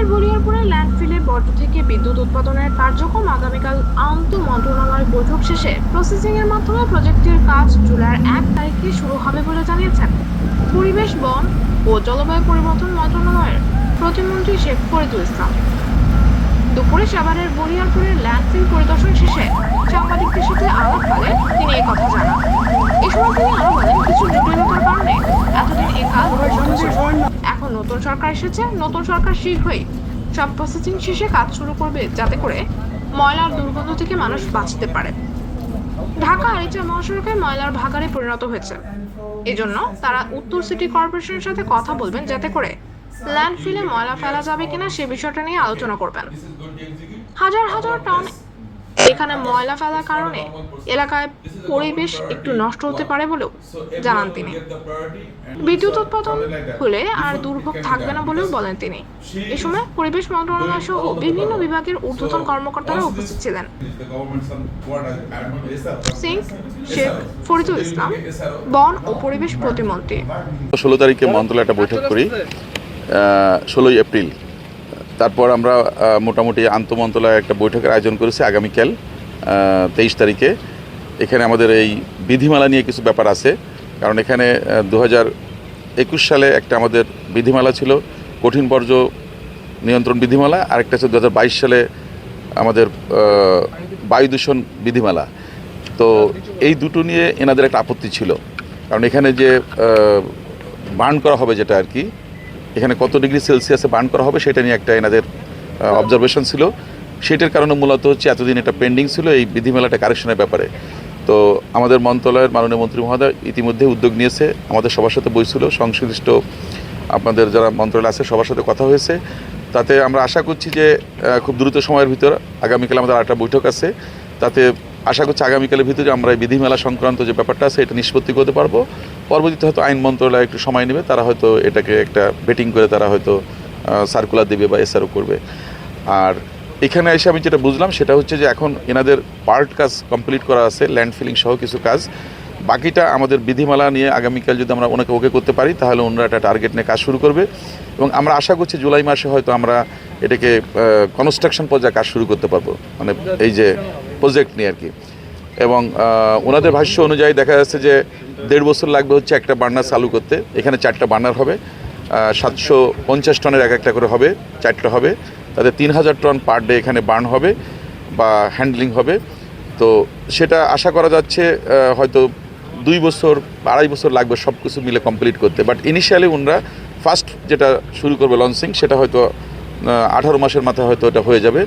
সাভারের বলিয়ারপুরে ল্যান্ডফিলে বর্জ্য থেকে বিদ্যুৎ উৎপাদনের কার্যক্রম আগামীকাল আন্তঃমন্ত্রণালয় বৈঠক শেষে প্রসেসিং এর মাধ্যমে প্রজেক্টের কাজ জুলাইয়ের 1 তারিখে শুরু হবে বলে জানিয়েছেন পরিবেশ, বন ও জলবায়ু পরিবর্তন মন্ত্রণালয়ের প্রতিমন্ত্রী শেখ ফরিদুল ইসলাম। দুপুরে সাভারের বলিয়ারপুরের ল্যান্ডফিল পরিদর্শন শেষে সাংবাদিকদের সাথে আলাপকালে তিনি একথা জানান। এ সময় তিনি আরো বলেন, কিছু জটিলতার কারণে এতদিন এ কাজ বৈঠক ছিল। এখন নতুন সরকার এসেছে, নতুন সরকার শীঘ্রই সব প্রসেসিং শেষে কাজ শুরু করবে, যাতে করে ময়লার দুর্গন্ধ থেকে মানুষ বাঁচতে পারে। ঢাকা আরিচা মহাসড়কে ময়লার ভাগাড়ে পরিণত হয়েছে। এজন্য তারা উত্তর সিটি কর্পোরেশনের সাথে কথা বলবেন, যাতে করে ল্যান্ডফিলে ময়লা ফেলা যাবে কিনা সে বিষয়টা নিয়ে আলোচনা করবেন। হাজার হাজার টন এখানে ময়লা ফেলার কারণে এলাকায় পরিবেশ একটু নষ্ট হতে পারে বলেও জানান তিনি। বিদ্যুৎ উৎপাদন হলে আর দুর্ভোগ থাকবে না বলেও বলেন তিনি। এ সময় পরিবেশ মন্ত্রণালয় সহ বিভিন্ন বিভাগের ঊর্ধ্বতন কর্মকর্তারা উপস্থিত ছিলেন। সিং শেখ ফরিদুল ইসলাম, বন ও পরিবেশ প্রতিমন্ত্রী। 16 তারিখে মন্ত্রণালয়ে একটা বৈঠক করি, 16 এপ্রিল। তারপর আমরা মোটামুটি আন্তঃমন্ত্রণালয়ে একটা বৈঠকের আয়োজন করেছি আগামীকাল 23 তারিখে। এখানে আমাদের এই বিধিমালা নিয়ে কিছু ব্যাপার আছে, কারণ এখানে 2021 সালে একটা আমাদের বিধিমালা ছিল, কঠিন বর্জ্য নিয়ন্ত্রণ বিধিমালা, আরেকটা ছিল 2022 সালে আমাদের বায়ু দূষণ বিধিমালা। তো এই দুটো নিয়ে এনাদের একটা আপত্তি ছিল, কারণ এখানে যে বার্ন করা হবে, যেটা আর কি এখানে কত ডিগ্রি সেলসিয়াসে বার্ন করা হবে সেটা নিয়ে একটা এনাদের অবজারভেশন ছিল। সেটার কারণে মূলত হচ্ছে এতদিন এটা পেন্ডিং ছিল এই বিধিমালাটা কারেকশনের ব্যাপারে। তো আমাদের মন্ত্রণালয়ের মাননীয় মন্ত্রী মহোদয় ইতিমধ্যে উদ্যোগ নিয়েছে, আমাদের সবার সাথে বইছিল, সংশ্লিষ্ট আপনাদের যারা মন্ত্রণালয় আছে সবার সাথে কথা হয়েছে। তাতে আমরা আশা করছি যে খুব দ্রুত সময়ের ভিতর আগামীকাল আমাদের আরেকটা বৈঠক আছে, তাতে আশা করছি আগামীকালের ভিতরে আমরা এই বিধিমালা সংক্রান্ত যে ব্যাপারটা আছে এটা নিষ্পত্তি করতে পারবো। পরবর্তীতে হয়তো আইন মন্ত্রণালয় একটু সময় নেবে, তারা হয়তো এটাকে একটা বেটিং করে তারা হয়তো সার্কুলার দেবে বা এসআরও করবে। আর এখানে এসে আমি যেটা বুঝলাম সেটা হচ্ছে যে এখন এনাদের পার্ট কাজ কমপ্লিট করা আছে, ল্যান্ড ফিলিং সহ কিছু কাজ, বাকিটা আমাদের বিধিমালা নিয়ে আগামীকাল যদি আমরা ওকে করতে পারি তাহলে ওনারা একটা টার্গেট নিয়ে কাজ শুরু করবে। এবং আমরা আশা করছি জুলাই মাসে হয়তো আমরা এটাকে কনস্ট্রাকশন পর্যায়ে কাজ শুরু করতে পারবো, মানে এই যে প্রজেক্ট নিয়ে আর কি। এবং ওনাদের ভাষ্য অনুযায়ী দেখা যাচ্ছে যে 1.5 বছর লাগবে হচ্ছে একটা বার্নার চালু করতে। এখানে 4টা বার্নার হবে, 750 টনের একটা করে হবে, 4টা হবে, তাতে 3000 টন পার ডে এখানে বার্ন হবে বা হ্যান্ডলিং হবে। তো সেটা আশা করা যাচ্ছে হয়তো 2 বছর 2.5 বছর লাগবে সব কিছু মিলে কমপ্লিট করতে। বাট ইনিশিয়ালি ওনারা ফার্স্ট যেটা শুরু করবে লঞ্চিং, সেটা হয়তো 18 মাসের মাথায় হয়তো এটা হয়ে যাবে।